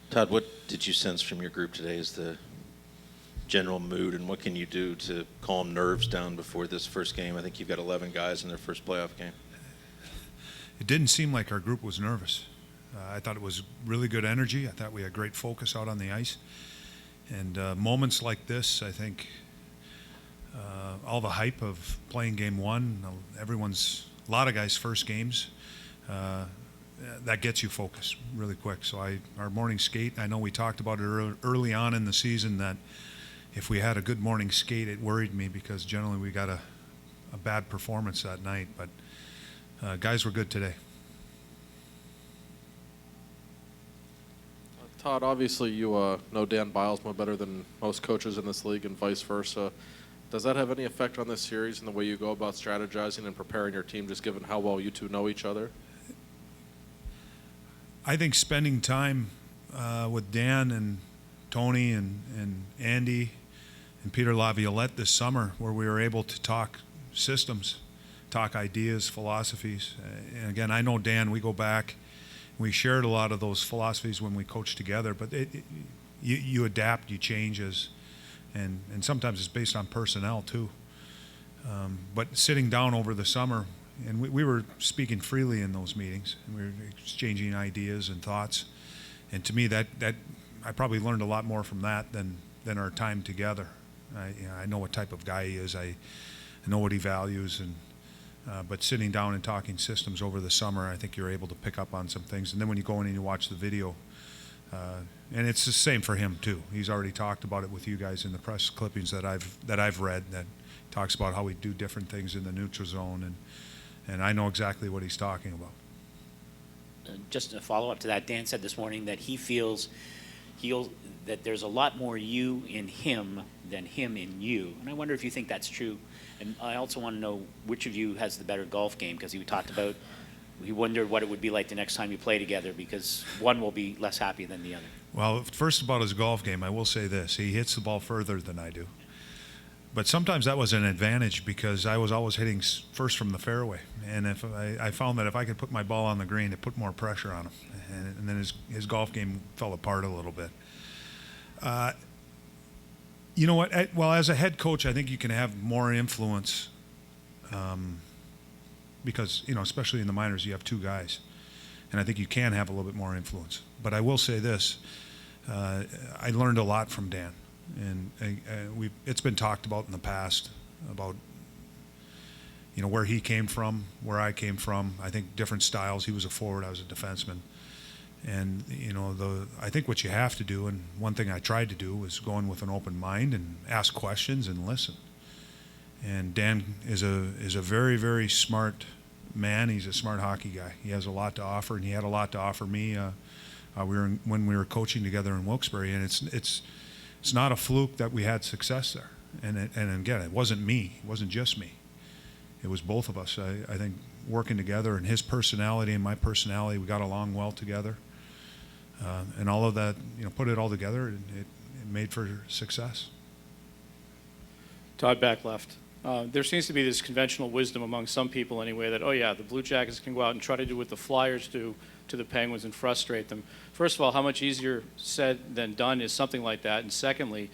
Todd, what did you sense from your group today as the general mood, and what can you do to calm nerves down before this first game? I think you've got 11 guys in their first playoff game. It didn't seem like our group was nervous. I thought it was really good energy. I thought we had great focus out on the ice. And moments like this, I think all the hype of playing game one, a lot of guys' first games, that gets you focused really quick. So our morning skate, I know we talked about it early on in the season that if we had a good morning skate, it worried me because generally we got a bad performance that night. But guys were good today. Todd, obviously you know Dan Bilesma better than most coaches in this league and vice versa. Does that have any effect on this series and the way you go about strategizing and preparing your team, just given how well you two know each other? I think spending time with Dan and Tony and Andy and Peter Laviolette this summer, where we were able to talk systems, talk ideas, philosophies. And again, I know Dan, we go back, we shared a lot of those philosophies when we coached together, but you adapt, you change and sometimes it's based on personnel too. But sitting down over the summer, and we were speaking freely in those meetings, and we were exchanging ideas and thoughts. And to me, that I probably learned a lot more from that than our time together. I know what type of guy he is. I know what he values, but sitting down and talking systems over the summer, I think you're able to pick up on some things. And then when you go in and you watch the video, and it's the same for him too. He's already talked about it with you guys in the press clippings that I've read, that talks about how we do different things in the neutral zone, and I know exactly what he's talking about. Just a follow-up to that, Dan said this morning that he feels that there's a lot more you in him than him in you. And I wonder if you think that's true. And I also want to know which of you has the better golf game, because he talked about, he wondered what it would be like the next time you play together, because one will be less happy than the other. Well, first about his golf game, I will say this. He hits the ball further than I do. But sometimes that was an advantage because I was always hitting first from the fairway. And if I found that if I could put my ball on the green, it put more pressure on him. And then his golf game fell apart a little bit. You know what? Well, as a head coach, I think you can have more influence because, especially in the minors, you have two guys. And I think you can have a little bit more influence. But I will say this. I learned a lot from Dan. And it's been talked about in the past about where he came from, where I came from. I think different styles. He was a forward, I was a defenseman, and I think what you have to do, and one thing I tried to do, was go in with an open mind and ask questions and listen. And Dan is a very, very smart man. He's a smart hockey guy. He has a lot to offer, and he had a lot to offer me. When we were coaching together in Wilkes-Barre, and it's not a fluke that we had success there. And again, it wasn't me. It wasn't just me. It was both of us. I think working together, and his personality and my personality, we got along well together. And all of that, put it all together, it made for success. Todd, back left. There seems to be this conventional wisdom among some people anyway that, oh yeah, the Blue Jackets can go out and try to do what the Flyers do to the Penguins and frustrate them. First of all, how much easier said than done is something like that? And secondly,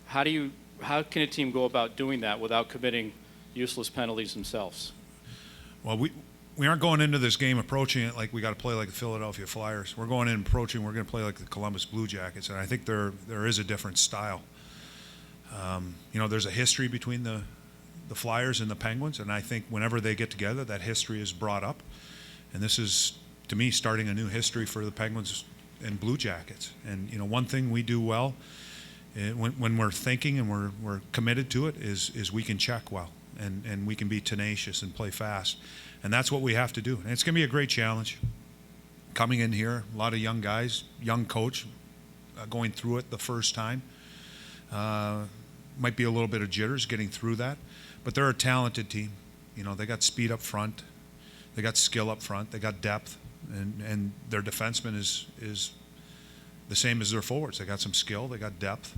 how can a team go about doing that without committing useless penalties themselves? Well, we aren't going into this game approaching it like we got to play like the Philadelphia Flyers. We're going in approaching, we're going to play like the Columbus Blue Jackets, and I think there is a different style. There's a history between the Flyers and the Penguins, and I think whenever they get together, that history is brought up. And this is, to me, starting a new history for the Penguins and Blue Jackets. And one thing we do well when we're thinking and we're committed to it is we can check well, and we can be tenacious and play fast. And that's what we have to do. And it's going to be a great challenge. Coming in here, a lot of young guys, young coach, going through it the first time. Might be a little bit of jitters getting through that. But they're a talented team. They got speed up front. They got skill up front. They got depth. And their defenseman is the same as their forwards. They got some skill. They got depth.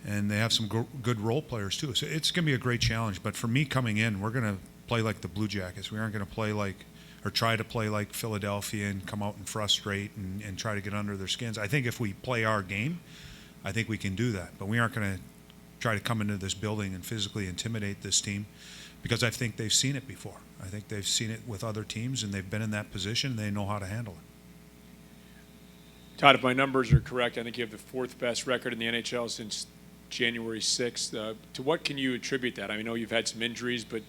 And they have some good role players, too. So it's going to be a great challenge. But for me coming in, we're going to play like the Blue Jackets. We aren't going to play like or try to play like Philadelphia and come out and frustrate and try to get under their skins. I think if we play our game, I think we can do that. But we aren't going to try to come into this building and physically intimidate this team, because I think they've seen it before. I think they've seen it with other teams, and they've been in that position, and they know how to handle it. Todd, if my numbers are correct, I think you have the fourth best record in the NHL since January 6th. To what can you attribute that? I know you've had some injuries, but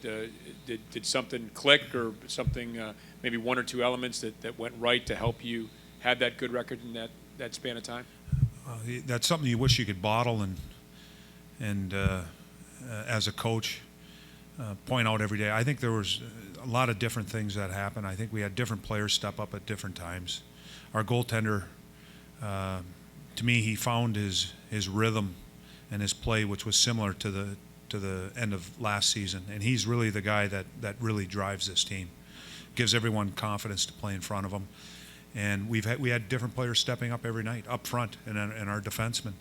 did something click, or something, maybe one or two elements that went right to help you have that good record in that span of time? That's something you wish you could bottle and as a coach, point out every day. I think there was a lot of different things that happened. I think we had different players step up at different times. Our goaltender, to me, he found his rhythm and his play, which was similar to the end of last season. And he's really the guy that really drives this team, gives everyone confidence to play in front of him. And we had different players stepping up every night up front, and our defensemen.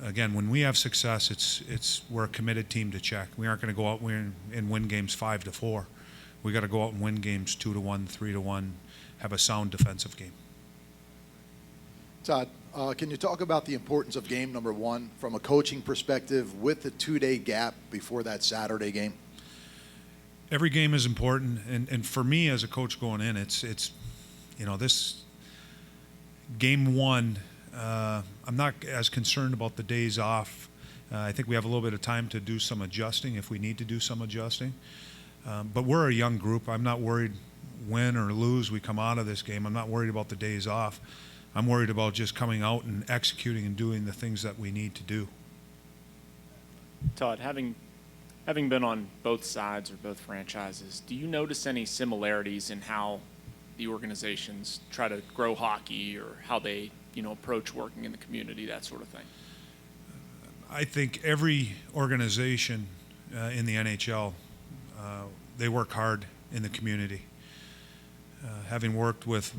Again, when we have success, we're a committed team to check. We aren't going to go out and win games 5-4. We got to go out and win games 2-1, 3-1, have a sound defensive game. Todd, can you talk about the importance of game number one from a coaching perspective with the 2-day gap before that Saturday game? Every game is important, and for me as a coach going in, it's this game one. I'm not as concerned about the days off. I think we have a little bit of time to do some adjusting if we need to do some adjusting. But we're a young group. I'm not worried win or lose we come out of this game. I'm not worried about the days off. I'm worried about just coming out and executing and doing the things that we need to do. Todd, having been on both sides or both franchises, do you notice any similarities in how the organizations try to grow hockey, or how they approach working in the community, that sort of thing? I think every organization in the NHL, they work hard in the community. I worked with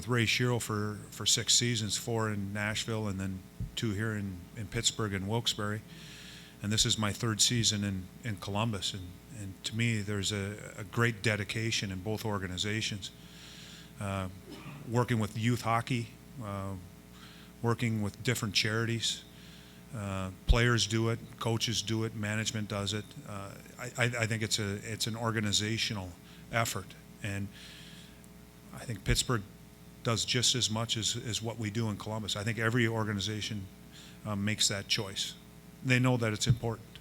Ray Shero for 6 seasons, 4 in Nashville and then 2 here in Pittsburgh and Wilkes-Barre. And this is my 3rd season in Columbus. And to me, there's a great dedication in both organizations. Working with youth hockey, working with different charities. Players do it, coaches do it, management does it. I think it's an organizational effort, and I think Pittsburgh does just as much as what we do in Columbus. I think every organization makes that choice. They know that it's important.